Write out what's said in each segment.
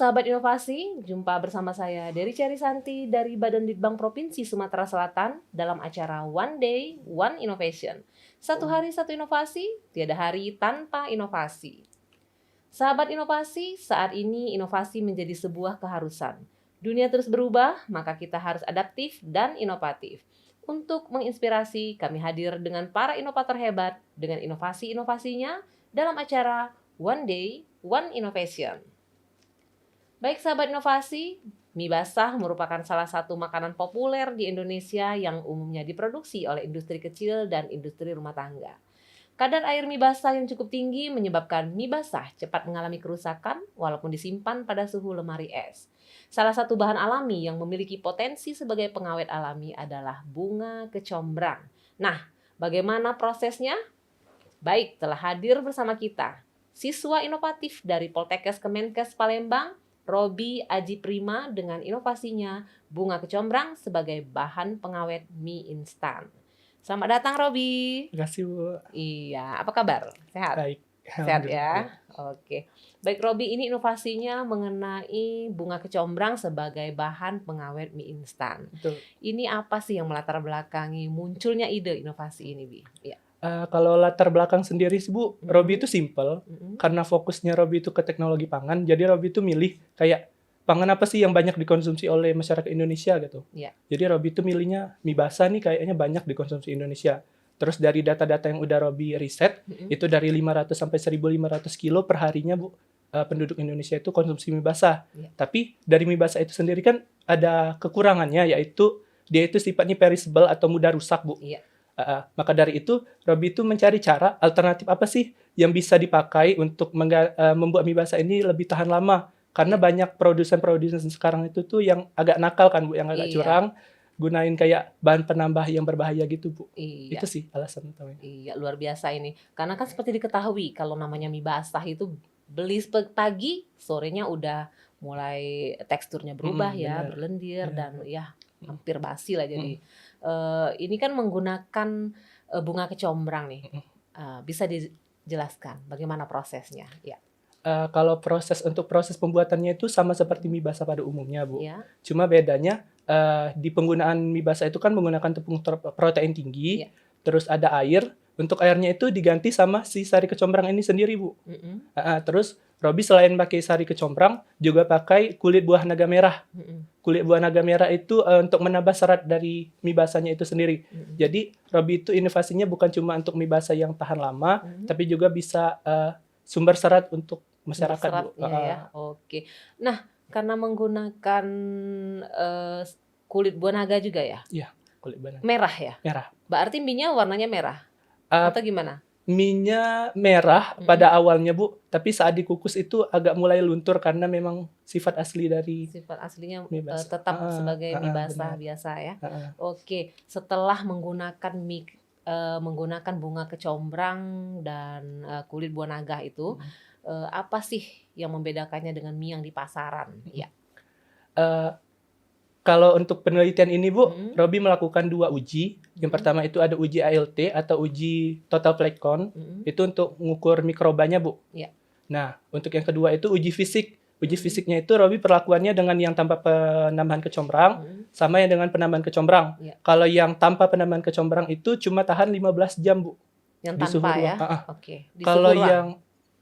sahabat inovasi, jumpa bersama saya Dery Carisanti dari Badan Litbang Provinsi Sumatera Selatan dalam acara One Day, One Innovation. Satu hari satu inovasi, tiada hari tanpa inovasi. Sahabat inovasi, saat ini inovasi menjadi sebuah keharusan. Dunia terus berubah, maka kita harus adaptif dan inovatif. Untuk menginspirasi, kami hadir dengan para inovator hebat dengan inovasi-inovasinya dalam acara One Day, One Innovation. Baik sahabat inovasi, mie basah merupakan salah satu makanan populer di Indonesia yang umumnya diproduksi oleh industri kecil dan industri rumah tangga. Kadar air mie basah yang cukup tinggi menyebabkan mie basah cepat mengalami kerusakan walaupun disimpan pada suhu lemari es. Salah satu bahan alami yang memiliki potensi sebagai pengawet alami adalah bunga kecombrang. Nah, bagaimana prosesnya? Baik, telah hadir bersama kita siswa inovatif dari Poltekkes Kemenkes Palembang, Robi Aji Prima dengan inovasinya bunga kecombrang sebagai bahan pengawet mie instan. Selamat datang Robi. Terima kasih Bu. Iya, apa kabar? Sehat? Baik. Sehat ya? Oke. Baik Robi, ini inovasinya mengenai bunga kecombrang sebagai bahan pengawet mie instan. Betul. Ini apa sih yang melatar belakangi munculnya ide inovasi ini, Bi? Ya. Kalau latar belakang sendiri sih Bu, Robi itu simple. Karena fokusnya Robi itu ke teknologi pangan, jadi Robi itu milih kayak pangan apa sih yang banyak dikonsumsi oleh masyarakat Indonesia gitu. Ya. Jadi Robi itu milihnya mie basah nih kayaknya banyak dikonsumsi Indonesia. Terus dari data-data yang udah Robi riset, itu dari 500 sampai 1.500 kilo per harinya Bu, penduduk Indonesia itu konsumsi mie basah. Ya. Tapi dari mie basah itu sendiri kan ada kekurangannya, yaitu dia itu sifatnya perishable atau mudah rusak Bu. Iya. Maka dari itu, Robi itu mencari cara alternatif apa sih yang bisa dipakai untuk membuat mie basah ini lebih tahan lama. Karena banyak produsen-produsen sekarang itu tuh yang agak nakal kan Bu, yang agak curang, gunain kayak bahan penambah yang berbahaya gitu Bu. Iya. Itu sih alasan utamanya. Iya, luar biasa ini. Karena kan seperti diketahui kalau namanya mie basah itu beli pagi, sorenya udah mulai teksturnya berubah ya, benar. berlendir Iya. dan ya hampir basi lah jadi. Ini kan menggunakan bunga kecombrang nih. Bisa dijelaskan bagaimana prosesnya? Ya. Kalau untuk proses pembuatannya itu sama seperti mie basah pada umumnya Bu. Ya. Cuma bedanya di penggunaan mie basah itu kan menggunakan tepung protein tinggi, terus ada air. Untuk airnya itu diganti sama si sari kecombrang ini sendiri Bu. Terus Robi selain pakai sari kecombrang juga pakai kulit buah naga merah. Kulit buah naga merah itu untuk menambah serat dari mie basahnya itu sendiri. Jadi Robi itu inovasinya bukan cuma untuk mie basah yang tahan lama, tapi juga bisa sumber serat untuk masyarakat Bu. Ya. Oke. Nah, karena menggunakan kulit buah naga juga ya? Iya, kulit buah naga. Merah ya? Merah. Berarti mie-nya warnanya merah? Atau gimana? Mie-nya merah pada awalnya Bu, tapi saat dikukus itu agak mulai luntur karena memang sifat asli dari sifat aslinya mie basah. tetap sebagai mie basah benar. biasa ya. Oke, setelah menggunakan menggunakan bunga kecombrang dan kulit buah naga itu, apa sih yang membedakannya dengan mie yang di pasaran? Ya. Kalau untuk penelitian ini Bu, Robi melakukan 2 uji. Yang pertama itu ada uji ALT atau uji total plate count. Itu untuk mengukur mikrobanya Bu. Ya. Nah, untuk yang kedua itu uji fisik. Uji fisiknya itu Robi perlakuannya dengan yang tanpa penambahan kecombrang sama yang dengan penambahan kecombrang. Ya. Kalau yang tanpa penambahan kecombrang itu cuma tahan 15 jam Bu. Yang di suhu tanpa ruang. ya? Oke. Di Kalau suhu ruang. yang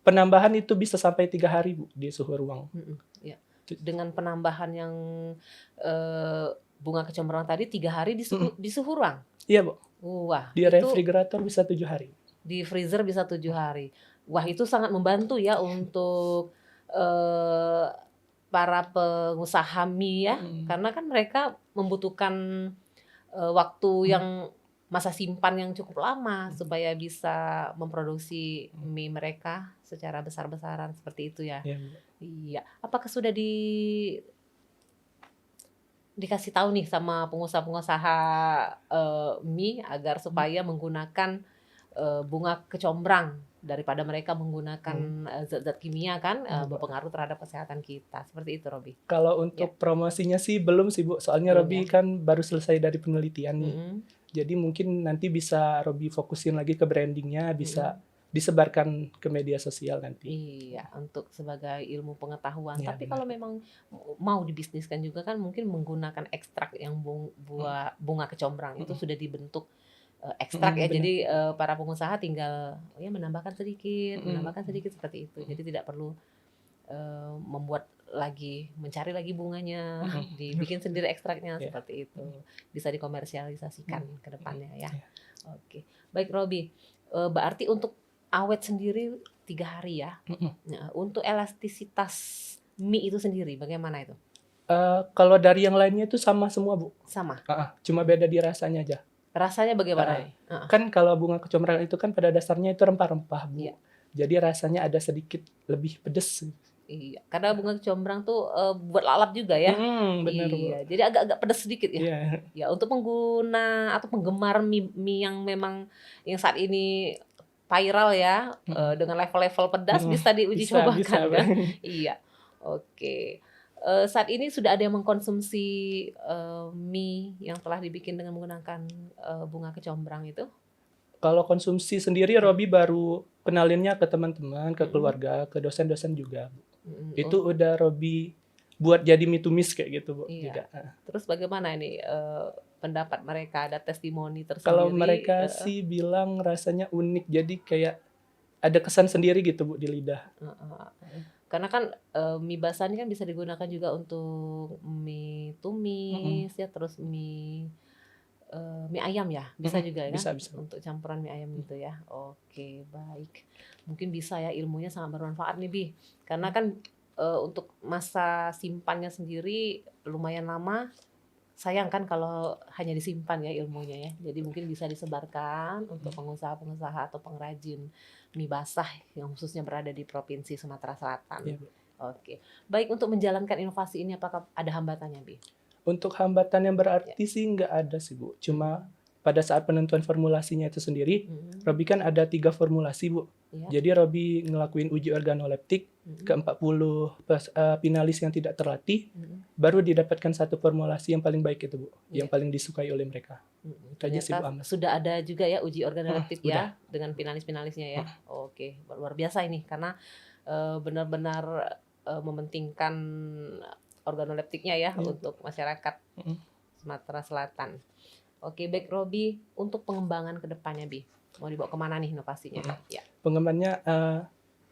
penambahan itu bisa sampai 3 hari Bu di suhu ruang. Ya. Dengan penambahan yang bunga kecombrang tadi 3 hari di suhu ruang? Iya Bu. Wah, Di refrigerator bisa 7 hari. Di freezer bisa 7 hari. Wah, itu sangat membantu ya untuk para pengusaha mie ya. Karena kan mereka membutuhkan waktu yang masa simpan yang cukup lama supaya bisa memproduksi mie mereka secara besar-besaran seperti itu ya. Iya. Apakah sudah dikasih tahu nih sama pengusaha-pengusaha mie agar supaya menggunakan bunga kecombrang daripada mereka menggunakan zat-zat kimia kan berpengaruh terhadap kesehatan kita. Seperti itu Robi. Kalau untuk promosinya sih belum sih Bu. Soalnya Robi kan baru selesai dari penelitian nih. Jadi mungkin nanti bisa Robi fokusin lagi ke brandingnya, bisa disebarkan ke media sosial nanti. Iya, untuk sebagai ilmu pengetahuan. Ya, Tapi benar. kalau memang mau dibisniskan juga kan mungkin menggunakan ekstrak yang bunga kecombrang itu sudah dibentuk ekstrak ya. Benar. Jadi para pengusaha tinggal ya menambahkan sedikit seperti itu. Jadi tidak perlu membuat lagi mencari lagi bunganya, dibikin sendiri ekstraknya Ya. seperti itu. Bisa dikomersialisasikan ke depannya ya. Ya. Oke. Baik Robi, berarti untuk awet sendiri 3 hari ya. Nah, untuk elastisitas mie itu sendiri bagaimana itu? Kalau dari yang lainnya itu sama semua, Bu. Sama. Cuma beda di rasanya aja. Rasanya bagaimana nih? Kan kalau bunga kecombrang itu kan pada dasarnya itu rempah-rempah, Bu. Iya. Jadi rasanya ada sedikit lebih pedes. Iya, karena bunga kecombrang tuh buat lalap juga ya. Benar, Bu. Iya, jadi agak-agak pedas sedikit ya. Iya. Ya, untuk pengguna atau penggemar mie yang memang yang saat ini viral ya, dengan level-level pedas bisa diuji cobakan Bisa, kan? Iya. Oke. Saat ini sudah ada yang mengkonsumsi mie yang telah dibikin dengan menggunakan bunga kecombrang itu? Kalau konsumsi sendiri Robi baru kenalinnya ke teman-teman, ke keluarga, ke dosen-dosen juga. Itu udah Robi buat jadi mie tumis kayak gitu, Bu. Iya. Juga. Terus bagaimana ini pendapat mereka, ada testimoni tersendiri? Kalau mereka sih bilang rasanya unik, jadi kayak ada kesan sendiri gitu, Bu, di lidah. Karena kan mie basah ini kan bisa digunakan juga untuk mie tumis ya, terus mie ayam ya, bisa juga ya, Bisa. untuk campuran mie ayam gitu ya. Oke, baik. Mungkin bisa ya, ilmunya sangat bermanfaat nih Bi, karena kan untuk masa simpannya sendiri lumayan lama. Sayang kan kalau hanya disimpan ya ilmunya ya. Jadi mungkin bisa disebarkan untuk pengusaha-pengusaha atau pengrajin mie basah yang khususnya berada di Provinsi Sumatera Selatan. Ya, oke. Baik, untuk menjalankan inovasi ini apakah ada hambatannya, Bi? Untuk hambatan yang berarti sih nggak ada sih, Bu. Cuma pada saat penentuan formulasinya itu sendiri, Robi kan ada 3 formulasi, Bu. Ya. Jadi Robi ngelakuin uji organoleptik ke 40 finalis yang tidak terlatih, baru didapatkan satu formulasi yang paling baik itu, Bu. Yang paling disukai oleh mereka. Ternyata sudah ada juga ya uji organoleptik ya, dengan finalis-finalisnya ya. Oke, luar biasa ini karena benar-benar mementingkan organoleptiknya ya untuk masyarakat Sumatera Selatan. Oke, baik Robi, untuk pengembangan ke depannya, Bi, mau dibawa kemana nih inovasinya? Ya. Pengembangannya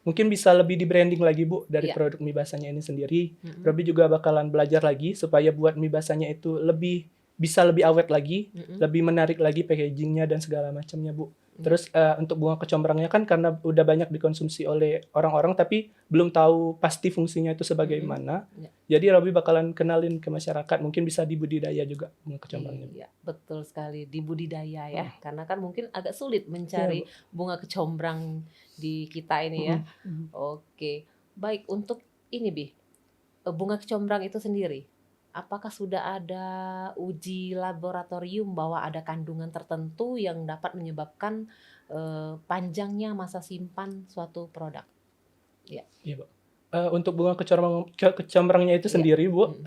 mungkin bisa lebih di branding lagi, Bu, dari produk mie basahnya ini sendiri. Robi juga bakalan belajar lagi supaya buat mie basahnya itu bisa lebih awet lagi, lebih menarik lagi packagingnya dan segala macamnya, Bu. Terus untuk bunga kecombrangnya kan karena udah banyak dikonsumsi oleh orang-orang tapi belum tahu pasti fungsinya itu sebagaimana. Jadi Robi bakalan kenalin ke masyarakat, mungkin bisa dibudidaya juga bunga kecombrangnya. Iya, betul sekali, dibudidaya ya. Karena kan mungkin agak sulit mencari bunga kecombrang di kita ini ya. Oke. Baik, untuk ini Bi, bunga kecombrang itu sendiri, apakah sudah ada uji laboratorium bahwa ada kandungan tertentu yang dapat menyebabkan panjangnya masa simpan suatu produk? Ya. Iya, Bu. Untuk bunga kecombrangnya itu sendiri, Bu,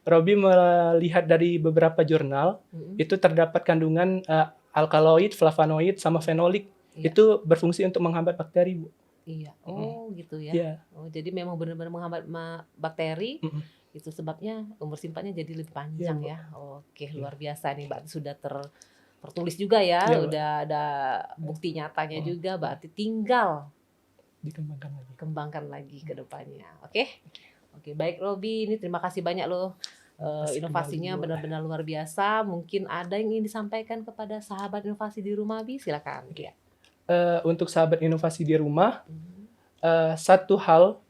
Robi melihat dari beberapa jurnal, itu terdapat kandungan alkaloid, flavonoid, sama fenolik. Itu berfungsi untuk menghambat bakteri, Bu. Iya. Oh, gitu ya. Yeah. Oh, jadi memang benar-benar menghambat bakteri. Itu sebabnya umur simpannya jadi lebih panjang ya. Oke, luar biasa nih, berarti sudah tertulis juga ya, udah ada bukti nyatanya juga, berarti tinggal dikembangkan lagi ke depannya. Oke, baik Robi, ini terima kasih banyak loh. Inovasinya benar-benar luar biasa. Mungkin ada yang ingin disampaikan kepada sahabat inovasi di rumah, Bi? Silakan. Ya. Untuk sahabat inovasi di rumah, satu hal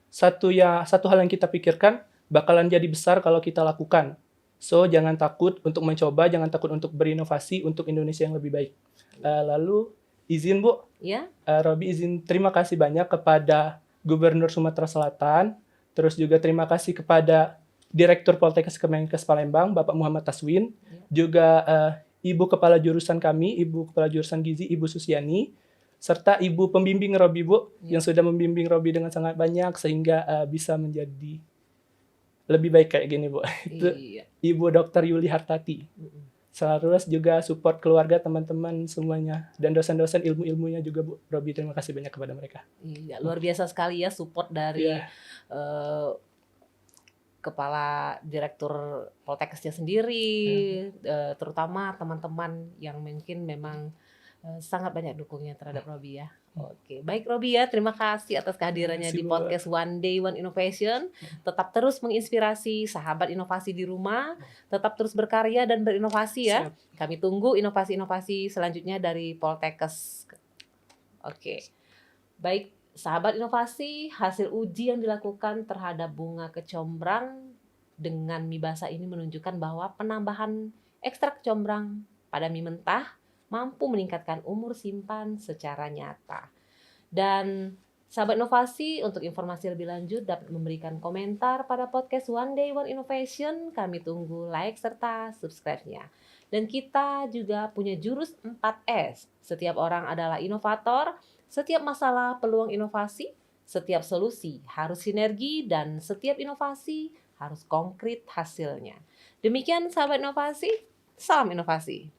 yang kita pikirkan bakalan jadi besar kalau kita lakukan. So, jangan takut untuk mencoba, jangan takut untuk berinovasi untuk Indonesia yang lebih baik. Lalu, izin Bu, Robi izin terima kasih banyak kepada Gubernur Sumatera Selatan, terus juga terima kasih kepada Direktur Poltekkes Kemenkes Palembang, Bapak Muhammad Taswin, juga Ibu Kepala Jurusan kami, Ibu Kepala Jurusan Gizi, Ibu Susiani, serta Ibu Pembimbing Robi, Bu, yang sudah membimbing Robi dengan sangat banyak sehingga bisa menjadi lebih baik kayak gini, Bu. Itu Ibu Dr. Yuli Hartati. Terus juga support keluarga, teman-teman semuanya, dan dosen-dosen ilmu-ilmunya juga Bu Robi, terima kasih banyak kepada mereka. Iya, luar biasa sekali ya support dari Iya. Kepala Direktur Poltekkesnya sendiri, terutama teman-teman yang mungkin memang sangat banyak dukungnya terhadap Robi ya. Oke, baik Robi ya, terima kasih atas kehadirannya di Terima kasih, Bu. podcast One Day One Innovation. Tetap terus menginspirasi sahabat inovasi di rumah, tetap terus berkarya dan berinovasi ya. Siap. Kami tunggu inovasi-inovasi selanjutnya dari Poltekkes. Oke. Baik, sahabat inovasi, hasil uji yang dilakukan terhadap bunga kecombrang dengan mie basah ini menunjukkan bahwa penambahan ekstrak kecombrang pada mie mentah mampu meningkatkan umur simpan secara nyata. Dan sahabat inovasi, untuk informasi lebih lanjut dapat memberikan komentar pada podcast One Day One Innovation. Kami tunggu like serta subscribe-nya. Dan kita juga punya jurus 4S. Setiap orang adalah inovator, setiap masalah peluang inovasi, setiap solusi harus sinergi, dan setiap inovasi harus konkret hasilnya. Demikian sahabat inovasi, salam inovasi.